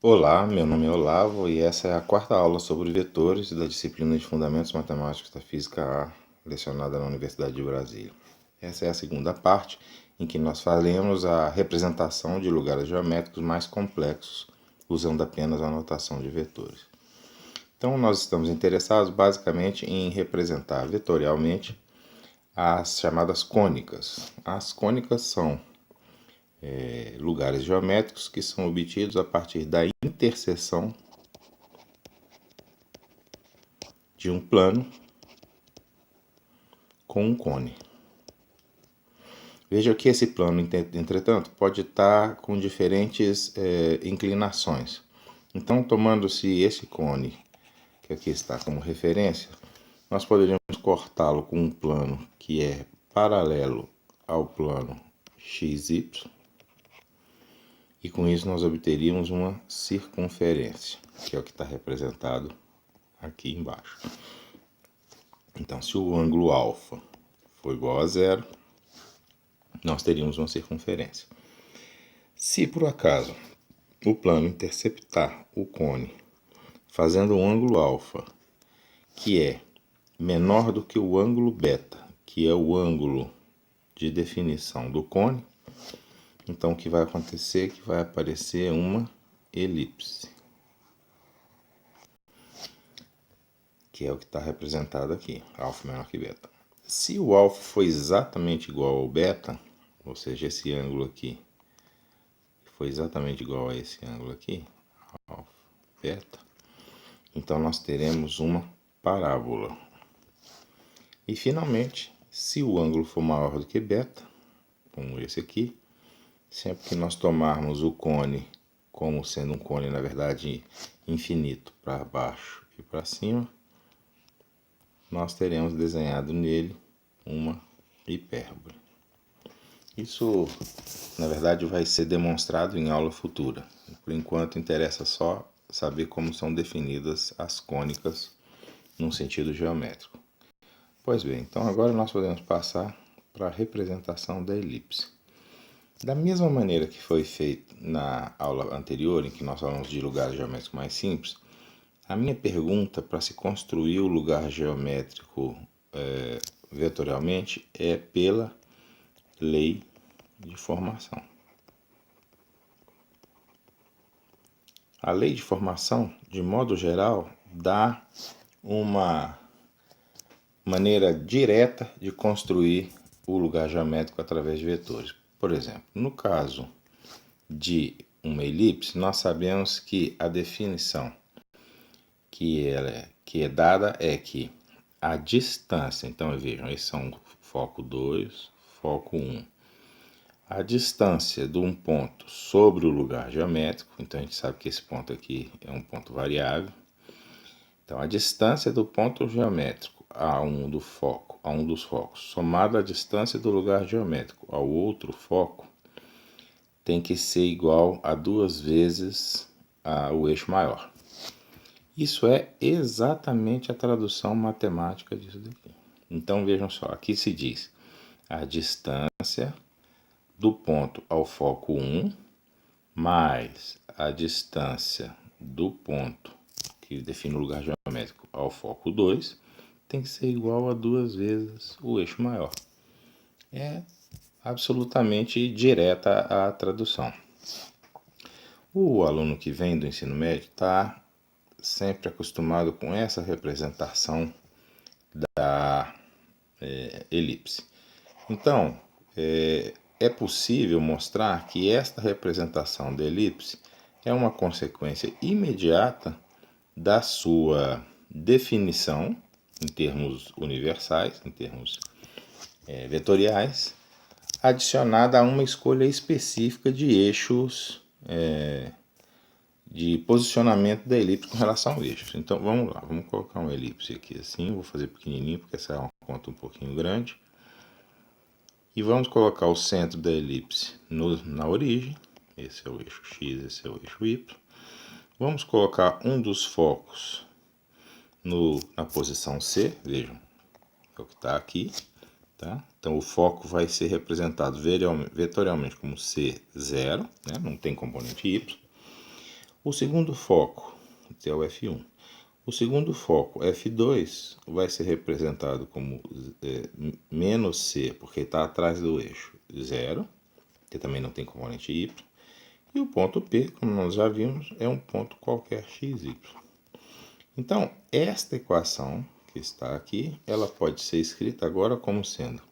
Olá, meu nome é Olavo e essa é a quarta aula sobre vetores da disciplina de Fundamentos Matemáticos da Física A, lecionada na Universidade de Brasília. Essa é a segunda parte, em que nós faremos a representação de lugares geométricos mais complexos, usando apenas a notação de vetores. Então, nós estamos interessados basicamente em representar vetorialmente as chamadas cônicas. As cônicas são lugares geométricos que são obtidos a partir da interseção de um plano com um cone. Veja que esse plano, entretanto, pode estar com diferentes inclinações. Então, tomando-se esse cone, que aqui está como referência, nós poderíamos cortá-lo com um plano que é paralelo ao plano XY, e com isso nós obteríamos uma circunferência, que é o que está representado aqui embaixo. Então, se o ângulo alfa for igual a zero, nós teríamos uma circunferência. Se por acaso o plano interceptar o cone fazendo um ângulo alfa que é menor do que o ângulo beta, que é o ângulo de definição do cone, então o que vai acontecer é que vai aparecer uma elipse, que é o que está representado aqui, alfa menor que beta. Se o alfa for exatamente igual ao beta, ou seja, esse ângulo aqui foi exatamente igual a esse ângulo aqui, alfa, beta, então nós teremos uma parábola. E finalmente, se o ângulo for maior do que beta, como esse aqui, sempre que nós tomarmos o cone como sendo um cone, na verdade, infinito para baixo e para cima, nós teremos desenhado nele uma hipérbole. Isso, na verdade, vai ser demonstrado em aula futura. Por enquanto, interessa só saber como são definidas as cônicas num sentido geométrico. Pois bem, então agora nós podemos passar para a representação da elipse. Da mesma maneira que foi feito na aula anterior, em que nós falamos de lugares geométricos mais simples, a minha pergunta para se construir o lugar geométrico vetorialmente é pela lei de formação. A lei de formação, de modo geral, dá uma maneira direta de construir o lugar geométrico através de vetores. Por exemplo, no caso de uma elipse, nós sabemos que a definição que é dada é que a distância, então vejam, esses são foco 2, foco 1. A distância de um ponto sobre o lugar geométrico, então a gente sabe que esse ponto aqui é um ponto variável. Então a distância do ponto geométrico a um dos focos, somado à distância do lugar geométrico ao outro foco, tem que ser igual a 2 vezes o eixo maior. Isso é exatamente a tradução matemática disso daqui. Então vejam só, aqui se diz a distância do ponto ao foco 1 mais a distância do ponto que define o lugar geométrico ao foco 2 tem que ser igual a 2 vezes o eixo maior. É absolutamente direta a tradução. O aluno que vem do ensino médio está sempre acostumado com essa representação da elipse. Então, é possível mostrar que esta representação da elipse é uma consequência imediata da sua definição em termos universais, em termos vetoriais, adicionada a uma escolha específica de eixos de posicionamento da elipse com relação ao eixo. Então vamos lá, vamos colocar uma elipse aqui assim, vou fazer pequenininho porque essa é uma conta um pouquinho grande. E vamos colocar o centro da elipse na origem, esse é o eixo X, esse é o eixo Y. Vamos colocar um dos focos na posição C, vejam, é o que está aqui. Tá? Então o foco vai ser representado vetorialmente como C0, né? Não tem componente Y. O segundo foco, que é o F1. O segundo foco, F2, vai ser representado como menos C, porque está atrás do eixo 0, que também não tem componente Y. E o ponto P, como nós já vimos, é um ponto qualquer XY. Então, esta equação que está aqui, ela pode ser escrita agora como sendo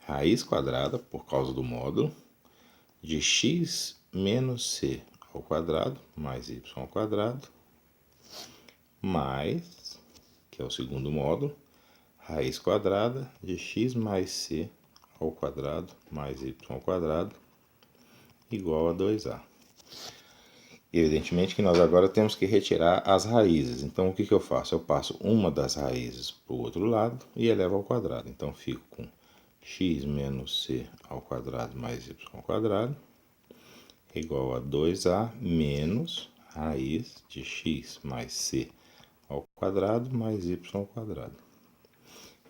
raiz quadrada, por causa do módulo, de x menos c ao quadrado mais y ao quadrado, mais, que é o segundo módulo, raiz quadrada de x mais c ao quadrado mais y ao quadrado igual a 2a. Evidentemente que nós agora temos que retirar as raízes. Então, o que eu faço? Eu passo uma das raízes para o outro lado e elevo ao quadrado. Então, fico com x menos c ao quadrado mais y ao quadrado igual a 2a menos raiz de x mais c ao quadrado mais y ao quadrado.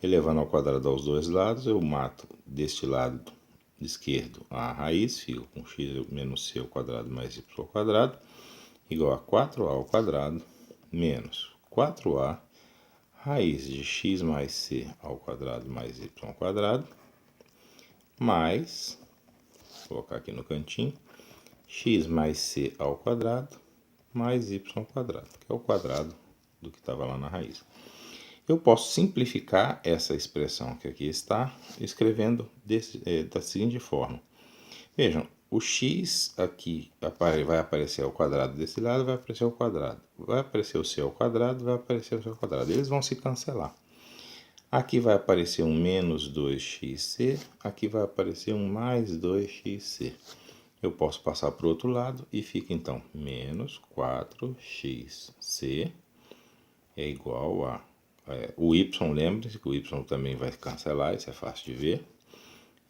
Elevando ao quadrado aos dois lados, eu mato deste lado esquerdo a raiz, fico com x menos c ao quadrado mais y ao quadrado igual a 4a ao quadrado menos 4a raiz de x mais c ao quadrado mais y ao quadrado mais, vou colocar aqui no cantinho, x mais c ao quadrado mais y ao quadrado, que é o quadrado do que estava lá na raiz. Eu posso simplificar essa expressão que aqui está, escrevendo da seguinte forma. Vejam, o x aqui vai aparecer ao quadrado desse lado, vai aparecer ao quadrado. Vai aparecer o c ao quadrado, vai aparecer o c ao quadrado. Eles vão se cancelar. Aqui vai aparecer um menos 2xc, aqui vai aparecer um mais 2xc. Eu posso passar para o outro lado e fica então menos 4xc é igual a... o y, lembre-se que o y também vai cancelar, isso é fácil de ver.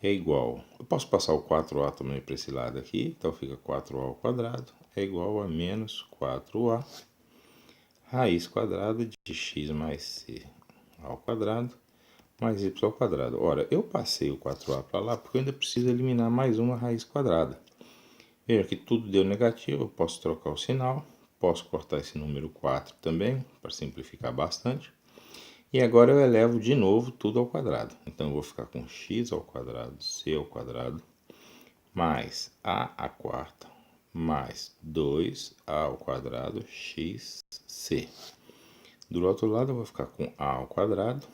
É igual, eu posso passar o 4a também para esse lado aqui, então fica 4a ao quadrado é igual a menos 4a raiz quadrada de x mais c ao quadrado mais y ao quadrado. Ora, eu passei o 4a para lá porque eu ainda preciso eliminar mais uma raiz quadrada. Veja que tudo deu negativo, eu posso trocar o sinal, posso cortar esse número 4 também, para simplificar bastante. E agora eu elevo de novo tudo ao quadrado. Então eu vou ficar com x ao quadrado, c ao quadrado, mais a quarta, mais 2a ao quadrado, xc. Do outro lado eu vou ficar com a ao quadrado,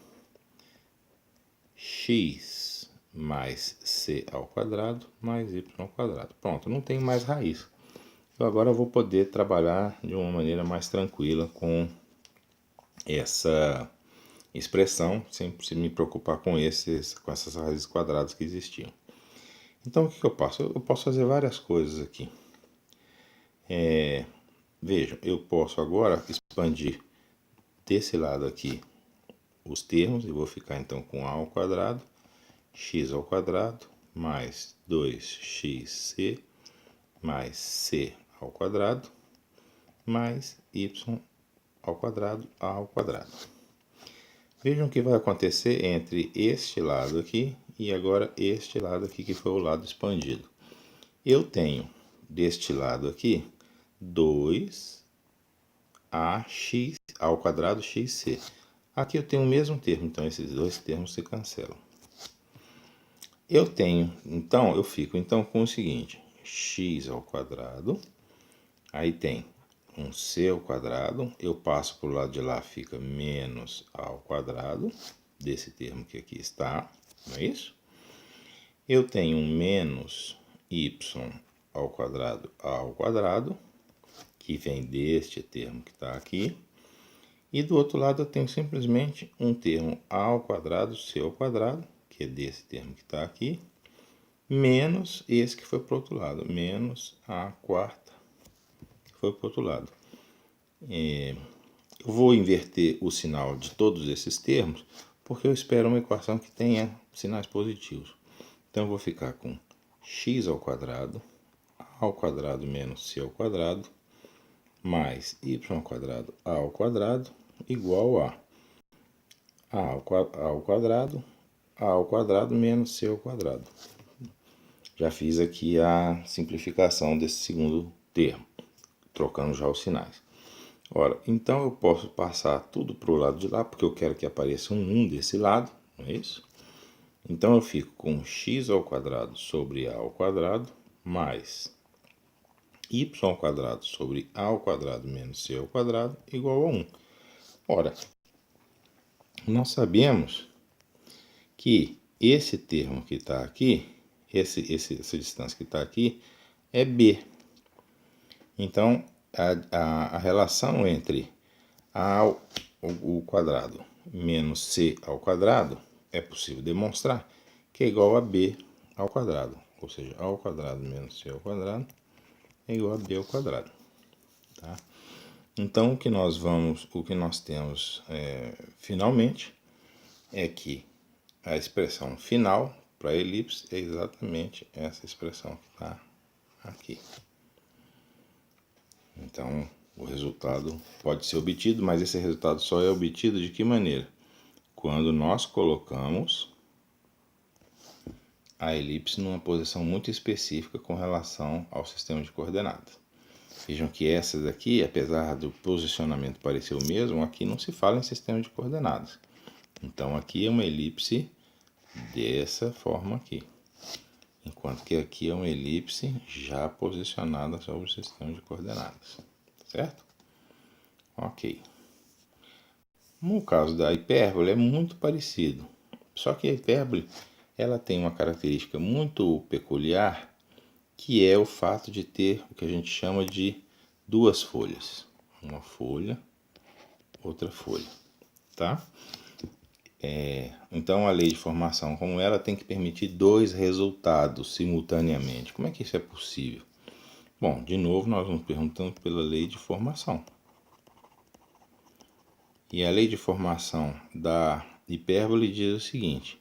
x mais c ao quadrado, mais y ao quadrado. Pronto, não tem mais raiz. Então agora eu vou poder trabalhar de uma maneira mais tranquila com essa expressão, sem me preocupar com essas raízes quadradas que existiam. Então o que eu faço? Eu posso fazer várias coisas aqui. Vejam, eu posso agora expandir desse lado aqui os termos e vou ficar então com a ao quadrado, x ao quadrado, mais 2xc, mais c ao quadrado, mais y ao quadrado, a ao quadrado. Vejam o que vai acontecer entre este lado aqui e agora este lado aqui, que foi o lado expandido. Eu tenho deste lado aqui 2ax ao quadrado xc. Aqui eu tenho o mesmo termo, então esses dois termos se cancelam. Eu fico então com o seguinte, x ao quadrado, aí tem um c ao quadrado, eu passo para o lado de lá, fica menos a ao quadrado, desse termo que aqui está, não é isso? Eu tenho um menos y ao quadrado a ao quadrado, que vem deste termo que está aqui, e do outro lado eu tenho simplesmente um termo a ao quadrado, c ao quadrado, que é desse termo que está aqui, menos esse que foi para o outro lado, menos a quarta, que foi para o outro lado. Eu vou inverter o sinal de todos esses termos, porque eu espero uma equação que tenha sinais positivos. Então eu vou ficar com x ao quadrado, a ao quadrado menos c ao quadrado, mais y ao quadrado, a ao quadrado, igual a ao quadrado menos c ao quadrado. Já fiz aqui a simplificação desse segundo termo. trocando já os sinais. Ora, então eu posso passar tudo para o lado de lá, porque eu quero que apareça um 1 desse lado, não é isso? Então eu fico com x ao quadrado sobre a ao quadrado mais y ao quadrado sobre a ao quadrado menos c ao quadrado igual a 1. Ora, nós sabemos que esse termo que está aqui, essa distância que está aqui, é b. Então, a relação entre a ao quadrado menos c ao quadrado é possível demonstrar que é igual a b ao quadrado. Ou seja, a ao quadrado menos c ao quadrado é igual a b ao quadrado. Tá? Então, o que nós temos finalmente é que a expressão final para a elipse é exatamente essa expressão que está aqui. Então, o resultado pode ser obtido, mas esse resultado só é obtido de que maneira? Quando nós colocamos a elipse numa posição muito específica com relação ao sistema de coordenadas. Vejam que essa daqui, apesar do posicionamento parecer o mesmo, aqui não se fala em sistema de coordenadas. Então, aqui é uma elipse dessa forma aqui. Enquanto que aqui é uma elipse já posicionada sobre o sistema de coordenadas. Certo? Ok. No caso da hipérbole é muito parecido. Só que a hipérbole ela tem uma característica muito peculiar, que é o fato de ter o que a gente chama de duas folhas. Uma folha, outra folha. Tá? Então a lei de formação como ela tem que permitir dois resultados simultaneamente. Como é que isso é possível? Bom, de novo nós nos perguntamos pela lei de formação. E a lei de formação da hipérbole diz o seguinte,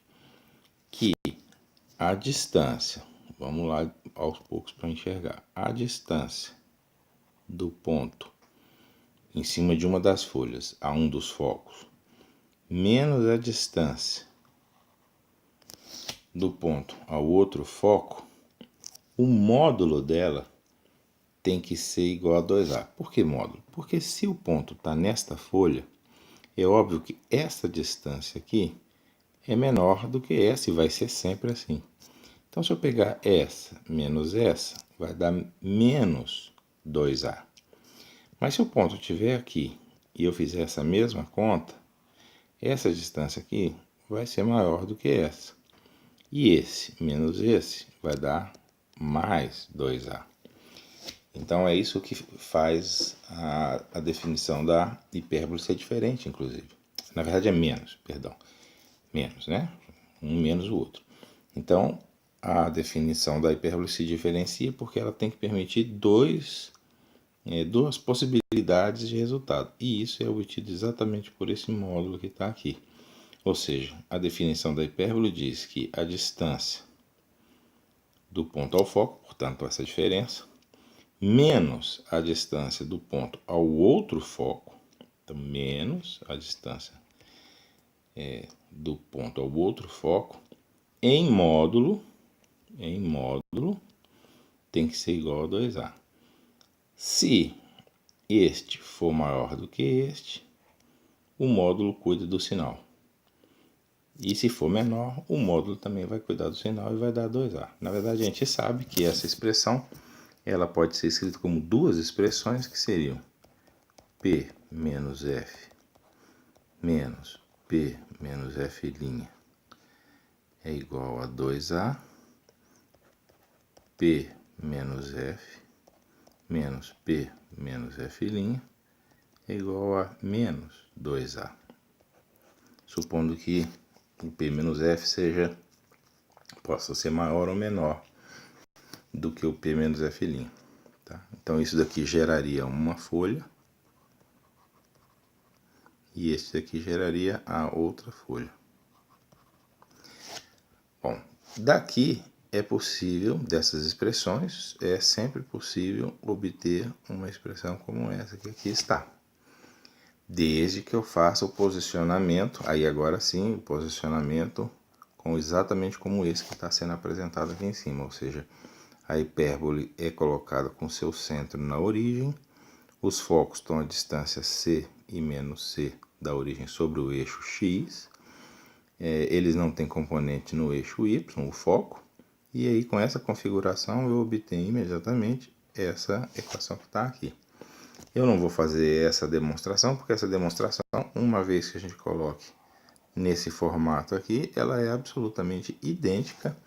que a distância, vamos lá aos poucos para enxergar, a distância do ponto em cima de uma das folhas a um dos focos, menos a distância do ponto ao outro foco, o módulo dela tem que ser igual a 2A. Por que módulo? Porque se o ponto está nesta folha, é óbvio que essa distância aqui é menor do que essa e vai ser sempre assim. Então, se eu pegar essa menos essa, vai dar menos 2A. Mas se o ponto estiver aqui e eu fizer essa mesma conta, essa distância aqui vai ser maior do que essa. E esse menos esse vai dar mais 2A. Então é isso que faz a definição da hipérbole ser diferente, inclusive. Na verdade é menos, perdão. Menos, né? Um menos o outro. Então a definição da hipérbole se diferencia porque ela tem que permitir duas possibilidades de resultado. E isso é obtido exatamente por esse módulo que está aqui. Ou seja, a definição da hipérbole diz que a distância do ponto ao foco, portanto essa diferença, menos a distância do ponto ao outro foco, então menos a distância do ponto ao outro foco, em módulo, tem que ser igual a 2A. Se este for maior do que este, o módulo cuida do sinal. E se for menor, o módulo também vai cuidar do sinal e vai dar 2A. Na verdade, a gente sabe que essa expressão ela pode ser escrita como duas expressões que seriam P menos F menos P menos F' é igual a 2A, P menos F menos P menos F' é igual a menos 2A. Supondo que o P menos F possa ser maior ou menor do que o P menos F'. Tá? Então isso daqui geraria uma folha e esse daqui geraria a outra folha. Bom, daqui é possível, dessas expressões, é sempre possível obter uma expressão como essa que aqui está. Desde que eu faça o posicionamento, aí agora sim, o posicionamento exatamente como esse que está sendo apresentado aqui em cima, ou seja, a hipérbole é colocada com seu centro na origem Os focos estão a distância C e menos C da origem sobre o eixo X. Eles não têm componente no eixo Y, o foco. E aí, com essa configuração, eu obtenho imediatamente essa equação que está aqui. Eu não vou fazer essa demonstração, porque essa demonstração, uma vez que a gente coloque nesse formato aqui, ela é absolutamente idêntica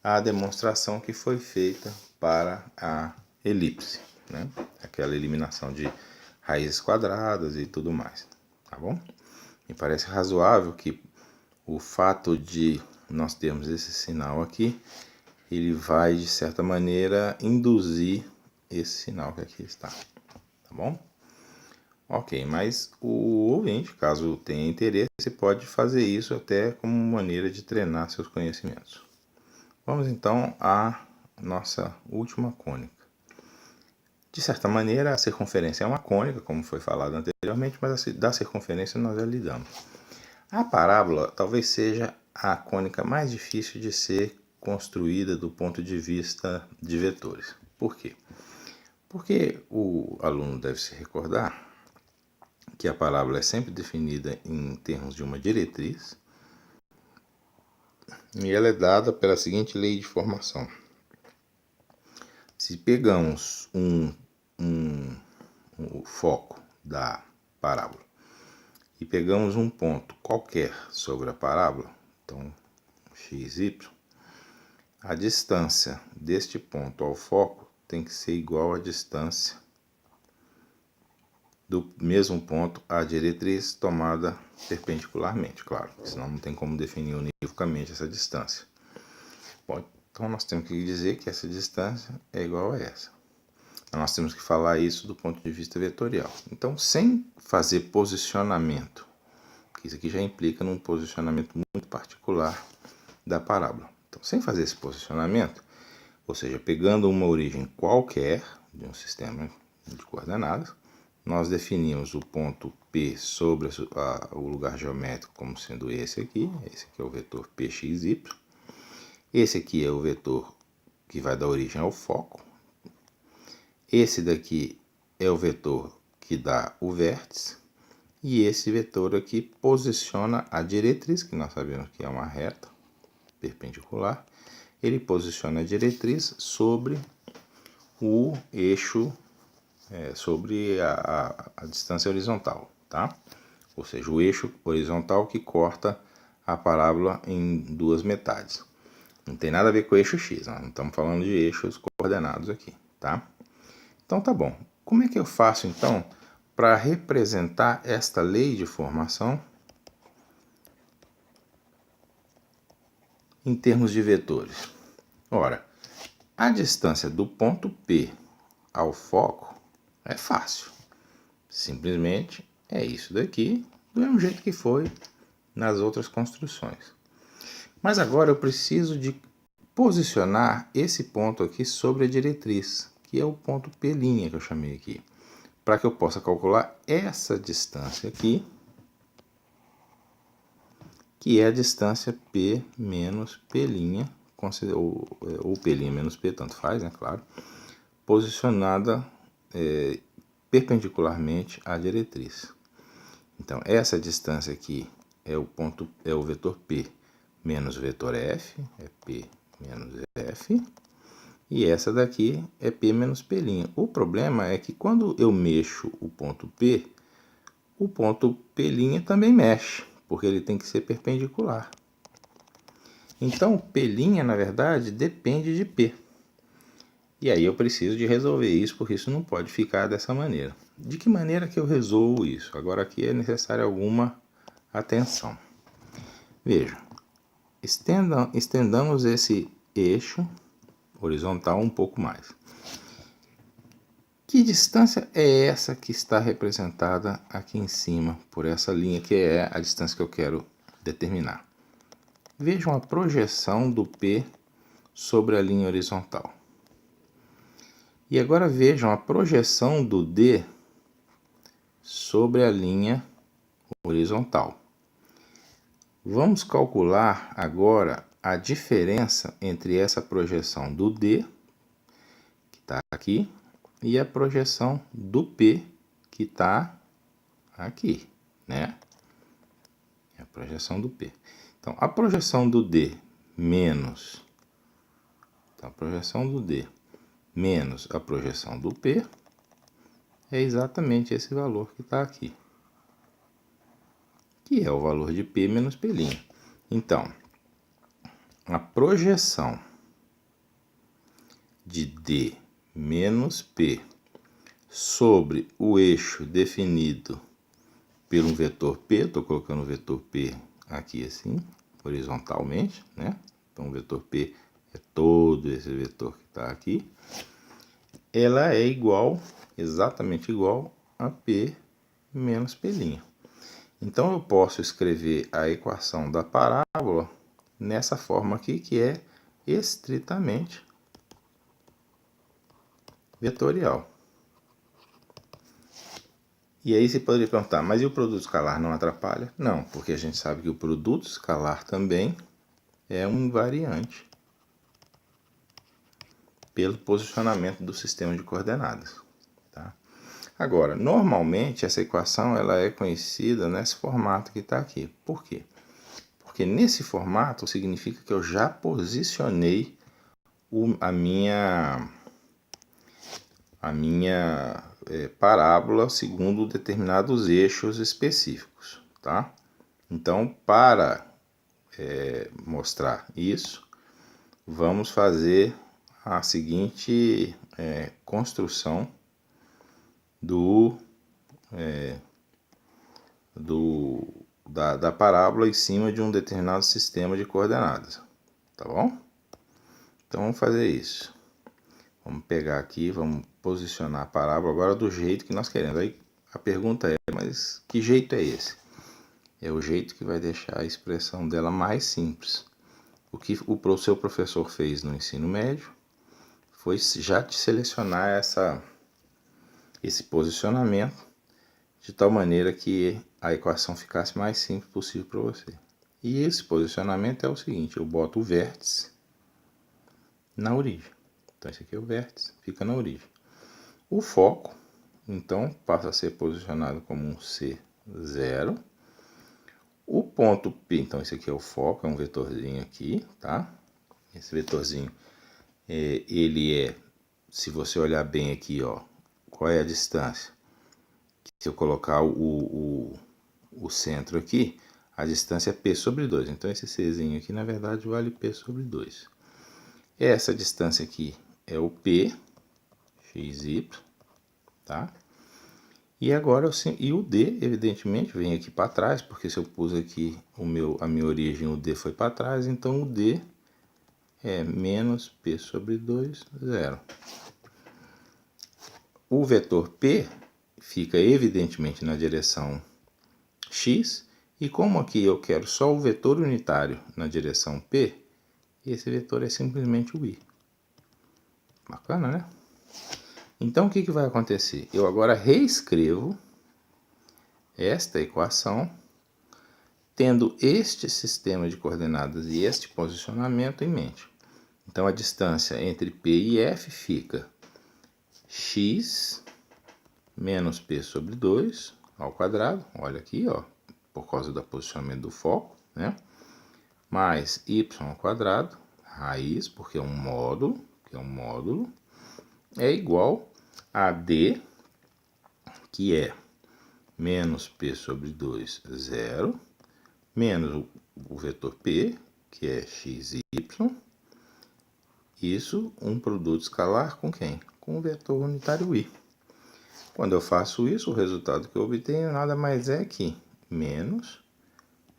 à demonstração que foi feita para a elipse, né? Aquela eliminação de raízes quadradas e tudo mais, tá bom? Me parece razoável que o fato de nós termos esse sinal aqui, ele vai, de certa maneira, induzir esse sinal que aqui está, tá bom? Ok, mas o ouvinte, caso tenha interesse, pode fazer isso até como maneira de treinar seus conhecimentos. Vamos então à nossa última cônica. De certa maneira, a circunferência é uma cônica, como foi falado anteriormente, mas da circunferência nós já lidamos. A parábola talvez seja a cônica mais difícil de ser construída do ponto de vista de vetores. Por quê? Porque o aluno deve se recordar que a parábola é sempre definida em termos de uma diretriz e ela é dada pela seguinte lei de formação. Se pegamos o foco da parábola e pegamos um ponto qualquer sobre a parábola, então x, y, a distância deste ponto ao foco tem que ser igual à distância do mesmo ponto à diretriz tomada perpendicularmente, claro, senão não tem como definir univocamente essa distância. Bom, então nós temos que dizer que essa distância é igual a essa. Então, nós temos que falar isso do ponto de vista vetorial. Então, sem fazer posicionamento, que isso aqui já implica num posicionamento muito particular da parábola. Então, sem fazer esse posicionamento, ou seja, pegando uma origem qualquer de um sistema de coordenadas, nós definimos o ponto P sobre o lugar geométrico como sendo esse aqui é o vetor pxy. Esse aqui é o vetor que vai dar origem ao foco. Esse daqui é o vetor que dá o vértice. E esse vetor aqui posiciona a diretriz, que nós sabemos que é uma reta perpendicular. Ele posiciona a diretriz sobre o eixo, sobre a distância horizontal, tá? Ou seja, o eixo horizontal que corta a parábola em duas metades. Não tem nada a ver com o eixo X, não estamos falando de eixos coordenados aqui, tá? Então tá bom. Como é que eu faço então para representar esta lei de formação em termos de vetores? Ora, a distância do ponto P ao foco é fácil. Simplesmente é isso daqui, do mesmo jeito que foi nas outras construções. Mas agora eu preciso de posicionar esse ponto aqui sobre a diretriz, que é o ponto P' que eu chamei aqui, para que eu possa calcular essa distância aqui, que é a distância P menos P', ou P' menos P, tanto faz, né, claro, posicionada perpendicularmente à diretriz. Então, essa distância aqui é o vetor P menos o vetor F, é P menos F, e essa daqui é P menos P'. O problema é que quando eu mexo o ponto P também mexe, porque ele tem que ser perpendicular. Então, P', na verdade, depende de P. E aí eu preciso de resolver isso, porque isso não pode ficar dessa maneira. De que maneira que eu resolvo isso? Agora aqui é necessária alguma atenção. Veja, estendamos esse eixo horizontal um pouco mais. Que distância é essa que está representada aqui em cima por essa linha, que é a distância que eu quero determinar? Vejam a projeção do P sobre a linha horizontal. E agora vejam a projeção do D sobre a linha horizontal. Vamos calcular agora a diferença entre essa projeção do D, que está aqui, e a projeção do P, que está aqui, né? É a projeção do P. Então, a projeção do D menos... Então, a projeção do D menos a projeção do P é exatamente esse valor que está aqui, que é o valor de P menos P'. Então, a projeção de D menos P sobre o eixo definido por um vetor P, estou colocando o vetor P aqui assim, horizontalmente, né? Então, o vetor P é todo esse vetor que está aqui. Ela é igual, exatamente igual a P menos P'. Então, eu posso escrever a equação da parábola nessa forma aqui, que é estritamente vetorial. E aí você poderia perguntar, mas e o produto escalar não atrapalha? Não, porque a gente sabe que o produto escalar também é um invariante pelo posicionamento do sistema de coordenadas. Tá? Agora, normalmente essa equação ela é conhecida nesse formato que está aqui. Por quê? Porque nesse formato significa que eu já posicionei a minha parábola segundo determinados eixos específicos, tá? Então, para mostrar isso, vamos fazer a seguinte construção da parábola em cima de um determinado sistema de coordenadas, tá bom? Então, vamos fazer isso. Vamos pegar aqui, vamos posicionar a parábola agora do jeito que nós queremos. Aí a pergunta é, mas que jeito é esse? É o jeito que vai deixar a expressão dela mais simples. O que o seu professor fez no ensino médio foi já te selecionar esse posicionamento de tal maneira que a equação ficasse mais simples possível para você. E esse posicionamento é o seguinte, eu boto o vértice na origem. Então, esse aqui é o vértice, fica na origem. O foco, então, passa a ser posicionado como um C0. O ponto P, então, esse aqui é o foco, é um vetorzinho aqui, tá? Esse vetorzinho, ele é, se você olhar bem aqui, ó, qual é a distância? Se eu colocar o centro aqui, a distância é P sobre 2. Então, esse Czinho aqui, na verdade, vale P sobre 2. Essa distância aqui é o P, xy, tá? E agora, e o D, evidentemente, vem aqui para trás, porque se eu pus aqui a minha origem, o D foi para trás, então o D é menos P sobre 2, 0. O vetor P fica evidentemente na direção X, e como aqui eu quero só o vetor unitário na direção P, esse vetor é simplesmente o I. Bacana, né? Então, o que vai acontecer? Eu agora reescrevo esta equação tendo este sistema de coordenadas e este posicionamento em mente. Então, a distância entre P e F fica x menos P sobre 2 ao quadrado, olha aqui, ó, por causa do posicionamento do foco, né? Mais y ao quadrado, raiz, porque é um módulo, é igual a D, que é menos P sobre 2, 0, menos o vetor P, que é xy, isso um produto escalar com quem? Com o vetor unitário I. Quando eu faço isso, o resultado que eu obtenho nada mais é que menos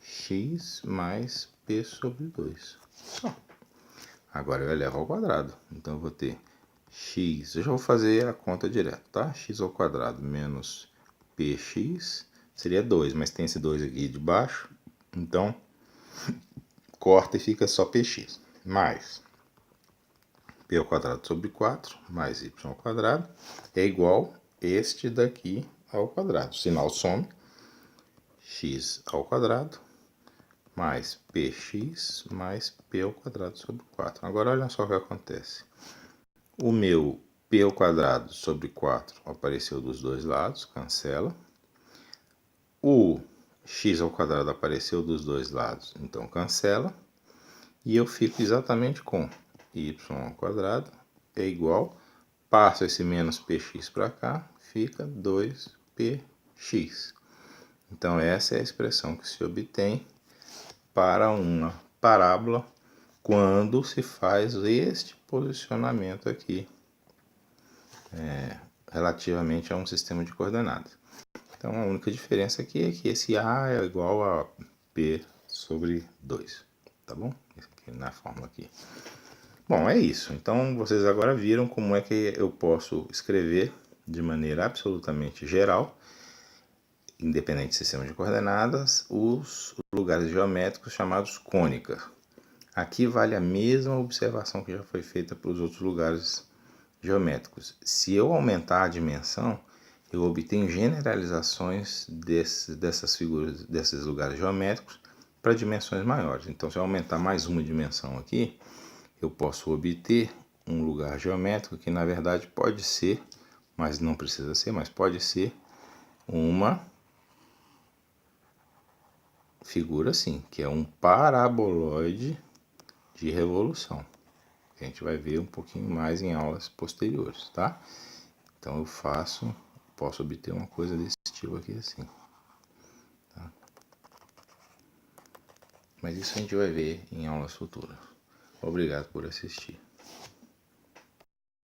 x mais P sobre 2. Só. Agora eu elevo ao quadrado. Então eu vou ter x, eu já vou fazer a conta direto, tá? X ao quadrado menos px seria 2, mas tem esse 2 aqui de baixo, então corta e fica só px. Mais p ao quadrado sobre 4 mais y ao quadrado é igual este daqui ao quadrado. Sinal some, x ao quadrado mais px mais p ao quadrado sobre 4. Agora olha só o que acontece. O meu P ao quadrado sobre 4 apareceu dos dois lados, cancela. O x ao quadrado apareceu dos dois lados, então cancela. E eu fico exatamente com y ao quadrado é igual, passo esse menos px para cá, fica 2px. Então essa é a expressão que se obtém para uma parábola quando se faz este posicionamento aqui relativamente a um sistema de coordenadas. Então a única diferença aqui é que esse A é igual a P sobre 2, tá bom? Esse aqui na fórmula aqui. Bom, é isso. Então vocês agora viram como é que eu posso escrever de maneira absolutamente geral, independente do sistema de coordenadas, os lugares geométricos chamados cônicas. Aqui vale a mesma observação que já foi feita para os outros lugares geométricos. Se eu aumentar a dimensão, eu obtenho generalizações dessas figuras, desses lugares geométricos para dimensões maiores. Então, se eu aumentar mais uma dimensão aqui, eu posso obter um lugar geométrico que na verdade pode ser, mas não precisa ser, mas pode ser uma figura assim, que é um paraboloide de revolução. A gente vai ver um pouquinho mais em aulas posteriores, tá? Então eu posso obter uma coisa desse tipo aqui assim. Tá? Mas isso a gente vai ver em aulas futuras. Obrigado por assistir.